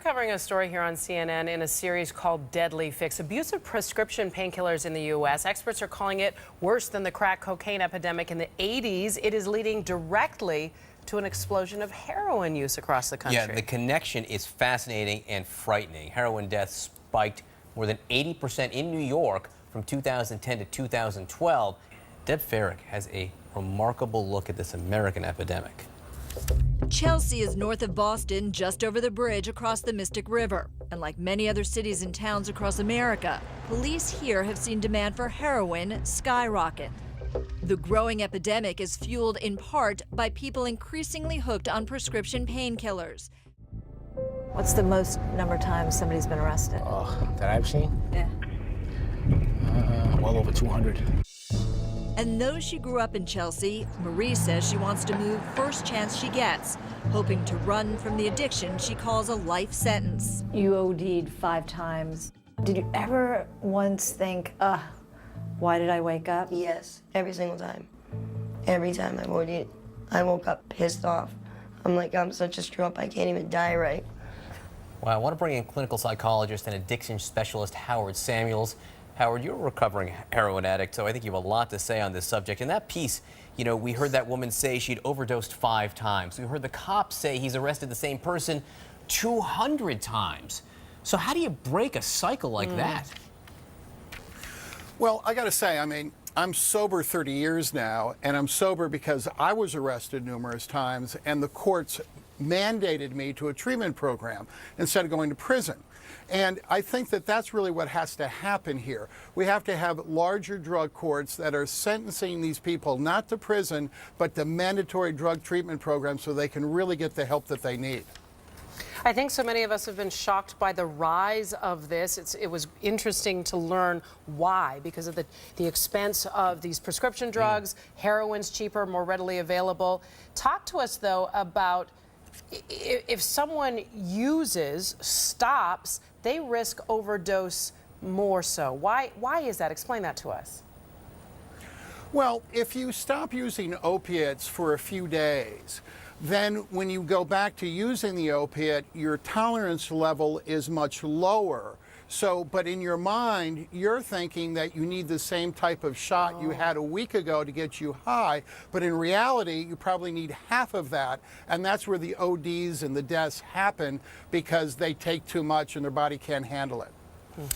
covering a story here on CNN in a series called Deadly Fix. Abuse of prescription painkillers in the U.S. Experts are calling it worse than the crack cocaine epidemic in the 80s. It is leading directly to an explosion of heroin use across the country. Yeah, the connection is fascinating and frightening. Heroin deaths spiked more than 80% in New York from 2010 to 2012. Deb Farrick has a remarkable look at this American epidemic. Chelsea is north of Boston, just over the bridge across the Mystic River. And like many other cities and towns across America, police here have seen demand for heroin skyrocket. The growing epidemic is fueled in part by people increasingly hooked on prescription painkillers. What's the most number of times somebody's been arrested? That I've seen? Yeah. Well over 200. And though she grew up in Chelsea, Marie says she wants to move first chance she gets, hoping to run from the addiction she calls a life sentence. You OD'd 5 times. Did you ever once think, why did I wake up? Yes, every single time. Every time I OD'd, I woke up pissed off. I'm like, I'm such a screw up, I can't even die right. Well, I want to bring in clinical psychologist and addiction specialist Howard Samuels. Howard, you're a recovering heroin addict, so I think you have a lot to say on this subject. In that piece, you know, we heard that woman say she'd overdosed 5 times. We heard the cops say he's arrested the same person 200 times. So how do you break a cycle like that? Well, I got to say, I mean, I'm sober 30 years now, and I'm sober because I was arrested numerous times, and the courts mandated me to a treatment program instead of going to prison. And I think that that's really what has to happen here. We have to have larger drug courts that are sentencing these people not to prison, but to mandatory drug treatment programs so they can really get the help that they need. I think so many of us have been shocked by the rise of this. It was interesting to learn why, because of the expense of these prescription drugs. Heroin's cheaper, more readily available. Talk to us, though, about if someone uses, stops, they risk overdose more so. Why is that? Explain that to us. Well, if you stop using opiates for a few days, then when you go back to using the opiate, your tolerance level is much lower. So, but in your mind, you're thinking that you need the same type of shot you had a week ago to get you high, but in reality, you probably need half of that, and that's where the ODs and the deaths happen because they take too much and their body can't handle it.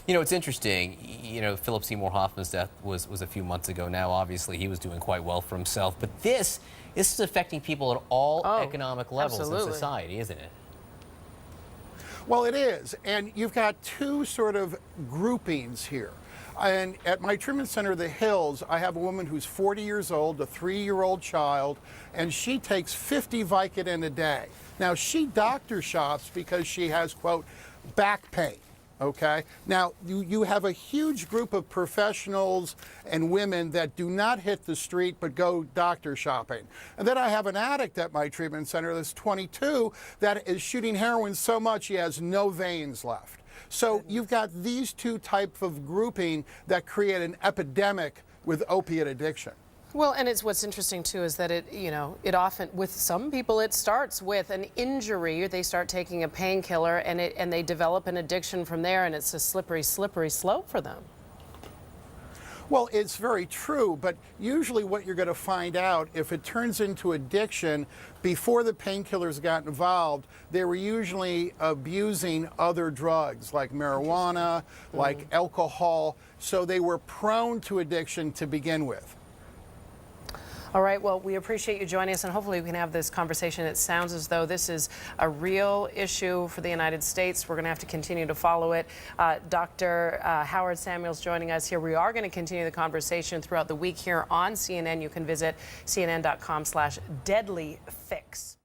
You know, it's interesting. You know, Philip Seymour Hoffman's death was a few months ago now. Obviously, he was doing quite well for himself. But this is affecting people at all economic levels in society, isn't it? Well, it is. And you've got 2 sort of groupings here. And at my treatment center, The Hills, I have a woman who's 40 years old, a 3-year-old child, and she takes 50 Vicodin a day. Now, she doctor shops because she has, quote, back pain. Okay? Now, you have a huge group of professionals and women that do not hit the street but go doctor shopping. And then I have an addict at my treatment center that's 22 that is shooting heroin so much he has no veins left. So you've got these 2 types of grouping that create an epidemic with opiate addiction. Well, and what's interesting too is that it often, with some people, it starts with an injury. They start taking a painkiller and they develop an addiction from there, and it's a slippery slope for them. Well, it's very true, but usually what you're going to find out, if it turns into addiction, before the painkillers got involved, they were usually abusing other drugs like marijuana, like alcohol, so they were prone to addiction to begin with. All right, well, we appreciate you joining us, and hopefully we can have this conversation. It sounds as though this is a real issue for the United States. We're going to have to continue to follow it. Dr. Howard Samuels joining us here. We are going to continue the conversation throughout the week here on CNN. You can visit cnn.com/deadlyfix.